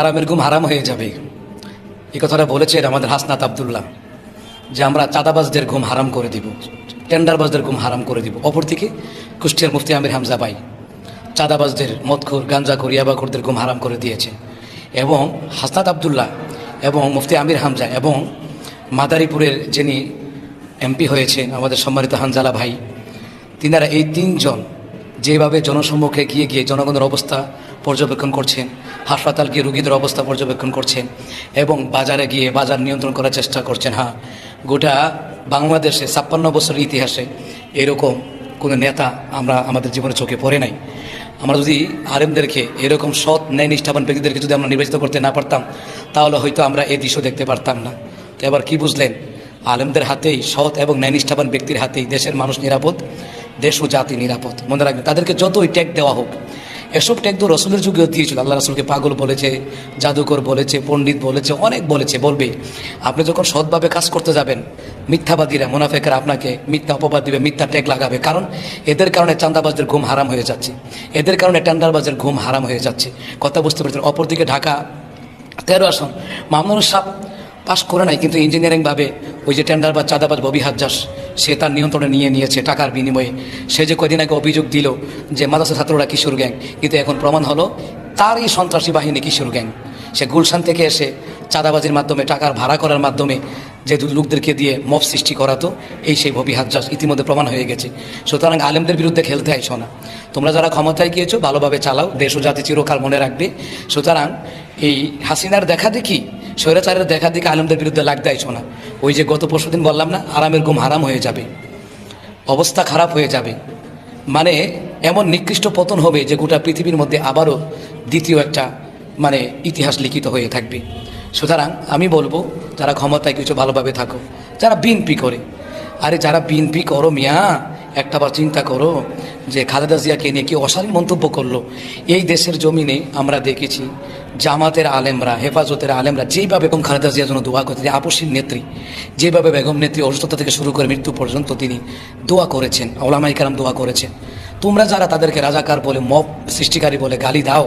আরামের ঘুম হারাম হয়ে যাবে, এই কথাটা বলেছেন আমাদের হাসনাত আবদুল্লাহ, যে আমরা চাঁদাবাজদের ঘুম হারাম করে দিব, টেন্ডারবাজদের ঘুম হারাম করে দিব। অপরদিকে কুষ্টিয়ার মুফতি আমির হামজা ভাই চাঁদাবাজদের, মদখোর, গাঞ্জাখোর, ইয়াবাখোরদের ঘুম হারাম করে দিয়েছে। এবং হাসনাত আবদুল্লাহ এবং মুফতি আমির হামজা এবং মাদারীপুরের যিনি এমপি হয়েছেন আমাদের সম্মানিত হানজালা ভাই, তিনারা এই তিনজন যেভাবে জনসম্মুখে গিয়ে গিয়ে জনগণের অবস্থা পর্যবেক্ষণ করছেন, হাসপাতাল গিয়ে রুগীদের অবস্থা পর্যবেক্ষণ করছেন এবং বাজারে গিয়ে বাজার নিয়ন্ত্রণ করার চেষ্টা করছেন। হ্যাঁ, গোটা বাংলাদেশে 56 বছরের ইতিহাসে এরকম কোনো নেতা আমরা আমাদের জীবনে চোখে পড়ে নাই। আমরা যদি আলেমদেরকে, এরকম সৎ ন্যায় নিষ্ঠাবান ব্যক্তিদেরকে যদি আমরা নির্বাচিত করতে না পারতাম, তাহলে হয়তো আমরা এই দৃশ্য দেখতে পারতাম না। তো এবার কি বুঝলেন? আলেমদের হাতেই, সৎ এবং ন্যায় নিষ্ঠাবান ব্যক্তির হাতেই দেশের মানুষ নিরাপদ, দেশ ও জাতি নিরাপদ। মনে রাখবেন, তাদেরকে যতই ট্যাগ দেওয়া হোক, এসব ট্যাগ তো রসুলের যুগেও দিয়েছিল। আল্লাহ রসুলকে পাগল বলেছে, জাদুকর বলেছে, পণ্ডিত বলেছে, অনেক বলেছে, বলবেই। আপনি যখন সৎভাবে কাজ করতে যাবেন, মিথ্যাবাদীরা, মুনাফেকরা আপনাকে মিথ্যা অপবাদ দিবে, মিথ্যা ট্যাগ লাগাবে। কারণ এদের কারণে চাঁদাবাজদের ঘুম হারাম হয়ে যাচ্ছে, এদের কারণে টেন্ডারবাজের ঘুম হারাম হয়ে যাচ্ছে। কথা বুঝতে পেরেছেন? অপরদিকে ঢাকা 13 আসন মামুনুর সাহেব পাশ করে নাই, কিন্তু ইঞ্জিনিয়ারিংভাবে ওই যে টেন্ডার বা চাঁদাবাজ ববি হাজ্জাস, সে তার নিয়ন্ত্রণে নিয়ে নিয়েছে টাকার বিনিময়ে। সে যে কদিন আগে অভিযোগ দিল যে মাদ্রাসা ছাত্ররা কিশোর গ্যাং, কিন্তু এখন প্রমাণ হলো তারই সন্ত্রাসী বাহিনী কিশোর গ্যাং। সে গুলশান থেকে এসে চাঁদাবাজির মাধ্যমে, টাকার ভাড়া করার মাধ্যমে যে লোকদেরকে দিয়ে মব সৃষ্টি করাতো, এই সেই ববি হাজ্জাস ইতিমধ্যে প্রমাণ হয়ে গেছে। সুতরাং আলেমদের বিরুদ্ধে খেলতে আইসো না। তোমরা যারা ক্ষমতায় গিয়েছো ভালোভাবে চালাও, দেশ ও জাতি চিরকাল মনে রাখবে। সুতরাং এই হাসিনার দেখা দেখি, স্বৈরাচারের দেখা দেখি আলেমদের বিরুদ্ধে লাগতে আইসো না। ওই যে গত পরশুদিন বললাম না, আরামের ঘুম হারাম হয়ে যাবে, অবস্থা খারাপ হয়ে যাবে। মানে এমন নিকৃষ্ট পতন হবে যে গোটা পৃথিবীর মধ্যে আবারও দ্বিতীয় একটা ইতিহাস লিখিত হয়ে থাকবে। সুতরাং আমি বলবো, যারা ক্ষমতায় কিছু ভালোভাবে থাকো, যারা বিএনপি করে, আরে যারা বিএনপি করো মিয়া, একটাবার চিন্তা করো যে খালেদা জিয়াকে নিয়ে কি অশালীন মন্তব্য করলো। এই দেশের জমিনে আমরা দেখেছি জামাতের আলেমরা, হেফাজতের আলেমরা যেভাবে বেগম খালেদা জিয়ার জন্য দোয়া করতে, আপসীর নেত্রী, যেভাবে বেগম নেত্রী অসুস্থতা থেকে শুরু করে মৃত্যু পর্যন্ত তিনি দোয়া করেছেন, ওলামায়ে কেরাম দোয়া করেছেন। তোমরা যারা তাদেরকে রাজাকার বলে, মব সৃষ্টিকারী বলে গালি দাও,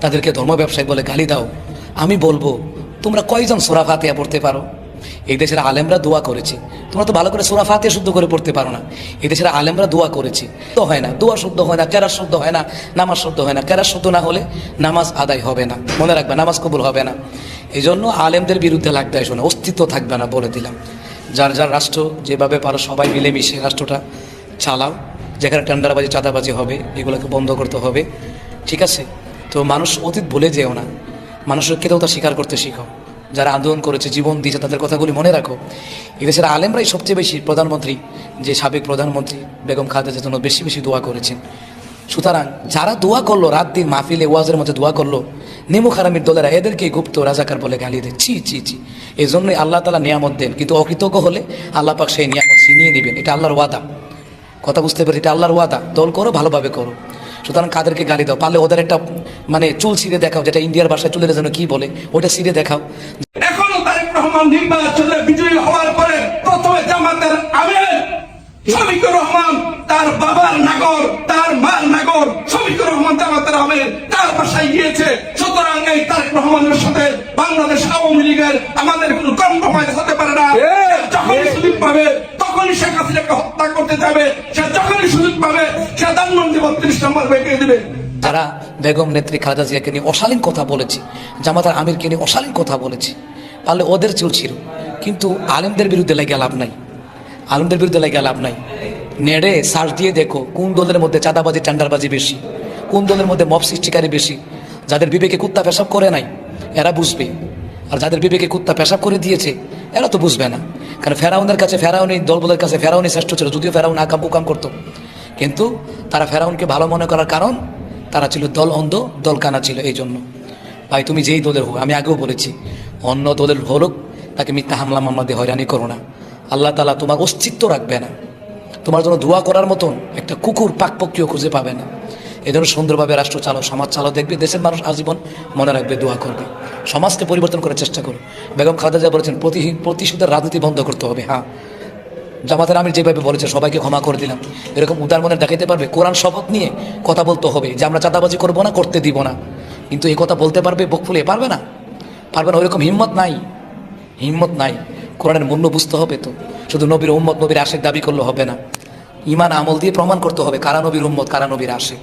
তাদেরকে ধর্ম ব্যবসায়ী বলে গালি দাও, আমি বলবো তোমরা কয়জন সূরা ফাতিহা পড়তে পারো? এই দেশের আলেমরা দোয়া করেছে, তোমরা তো ভালো করে সূরা ফাতিহা শুদ্ধ করে পড়তে পারো না। এই দেশের আলেমরা দোয়া করেছে, তো হয় না, দোয়া শুদ্ধ হয় না, কেরাত শুদ্ধ হয় না, নামাজ শুদ্ধ হয় না। কেরাত শুদ্ধ না হলে নামাজ আদায় হবে না, মনে রাখবে, নামাজ কবুল হবে না। এই জন্য আলেমদের বিরুদ্ধে লাগতে আসো না, অস্তিত্ব থাকবে না, বলে দিলাম। যার যার রাষ্ট্র যেভাবে পারো সবাই মিলেমিশে রাষ্ট্রটা চালাও। যেখানে টেন্ডারবাজি, চাঁদাবাজি হবে, এগুলোকে বন্ধ করতে হবে, ঠিক আছে? তো মানুষ অতীত ভুলে যেও না, মানুষের কৃতজ্ঞতা স্বীকার করতে শিখো। যারা আন্দোলন করেছে, জীবন দিয়েছে, তাদের কথাগুলি মনে রাখো। এদেশের আলেমরাই সবচেয়ে বেশি, প্রধানমন্ত্রী, যে সাবেক প্রধানমন্ত্রী বেগম খালেদা জিয়ার জন্য বেশি বেশি দোয়া করেছেন। সুতরাং যারা দোয়া করলো, রাত দিন মাহফিলে ওয়াজের মধ্যে দোয়া করলো, নেমু খারামির দলেরা এদেরকে গুপ্ত রাজাকার বলে গালি দেয়। ছি ছি ছি। এই জন্যই আল্লাহ তাআলা নিয়ামত দেন, কিন্তু অকৃতজ্ঞ হলে আল্লাহ পাক সেই নিয়ামত ছিনিয়ে নেবেন। এটা আল্লাহর ওয়াদা। কথা বুঝতে পারি? এটা আল্লাহর ওয়াদা। দল করো, ভালোভাবে করো। সুতরাং কাদেরকে গালি দাও, পারলে ওদের একটা চুল ছিঁড়ে দেখাও, যেটা ইন্ডিয়ার ভাষায় চুলের জন্য কি বলে, ওটা ছিঁড়ে দেখাও। এখনো তারেক রহমান নির্বাচনে বিজয়ী হওয়ার পরে প্রথমে জামাতের আমির শফিকুর রহমান, তার বাবার নাগর, তার মার নাগর, শফিকুর রহমান জামাতের আমির, তার বাসায় গিয়েছে। সুতরাং এই তারেক রহমানের সাথে বাংলাদেশ আওয়ামী লীগের আমাদের কোনো কম্প্রোমাইজ হতে পারে না। যখনই সুযোগ পাবে তখনই শেখ হাসিনাকে হত্যা করতে যাবে, সে যখনই সুযোগ পাবে সে ধানমন্ডি 32 নম্বর বেঁকে দেবে। যারা বেগম নেত্রী খালেদা জিয়াকে নিয়ে অশালীন কথা বলেছে, জামাতার আমিরকে নিয়ে অশালীন কথা বলেছে, পারলে ওদের চুল ছিল। কিন্তু আলেমদের বিরুদ্ধে লেগে লাভ নাই, আলেমদের বিরুদ্ধে লেগে লাভ নাই। নেড়ে সার্চ দিয়ে দেখো কোন দলের মধ্যে চাঁদাবাজি, টেন্ডারবাজি বেশি, কোন দলের মধ্যে মব সৃষ্টিকারী বেশি। যাদের বিবেকে কুত্তা পেশাব করে নাই এরা বুঝবে, আর যাদের বিবেকে কুত্তা পেশাব করে দিয়েছে এরা তো বুঝবে না। কারণ ফেরাউনের কাছে, ফেরাউনি দলবলের কাছে ফেরাউনি শ্রেষ্ঠ ছিল, যদিও ফেরাউন আকাম কুকাম করতো, কিন্তু তারা ফেরাউনকে ভালো মনে করার কারণ তারা ছিল দল অন্ধ, দল কানা ছিল। এই জন্য ভাই, তুমি যেই দলের হোক, আমি আগেও বলেছি, অন্য দলের হলুক তাকে মিথ্যা হামলা মামলা দিয়ে হয়রানি করো না। আল্লাহ তাআলা তোমার অস্তিত্ব রাখবে না, তোমার জন্য দোয়া করার মতন একটা কুকুর পাকপক্ষীও খুঁজে পাবে না। এই জন্য সুন্দরভাবে রাষ্ট্র চালাও, সমাজ চালাও, দেখবে দেশের মানুষ আজীবন মনে রাখবে, দোয়া করবে। সমাজকে পরিবর্তন করার চেষ্টা করো। বেগম খালেদা জিয়া বলেছেন প্রতিশোধের রাজনীতি বন্ধ করতে হবে। হ্যাঁ, জামাতের আমির যেভাবে বলেছে সবাইকে ক্ষমা করে দিলাম, এরকম উদার মনে দেখাইতে পারবে। কোরআন শপথ নিয়ে কথা বলতে হবে যে আমরা চাঁদাবাজি করবো না, করতে দিব না। কিন্তু এই কথা বলতে পারবে বুক ফুলে? পারবে না, পারবে না। ওইরকম হিম্মত নাই, হিম্মত নাই। কোরআনের মূল্য বুঝতে হবে তো। শুধু নবীর উম্মত, নবীর আশেক দাবি করলে হবে না। ঈমান আমল দিয়ে প্রমাণ করতে হবে কারা নবীর উম্মত, কারা নবীর আশেক।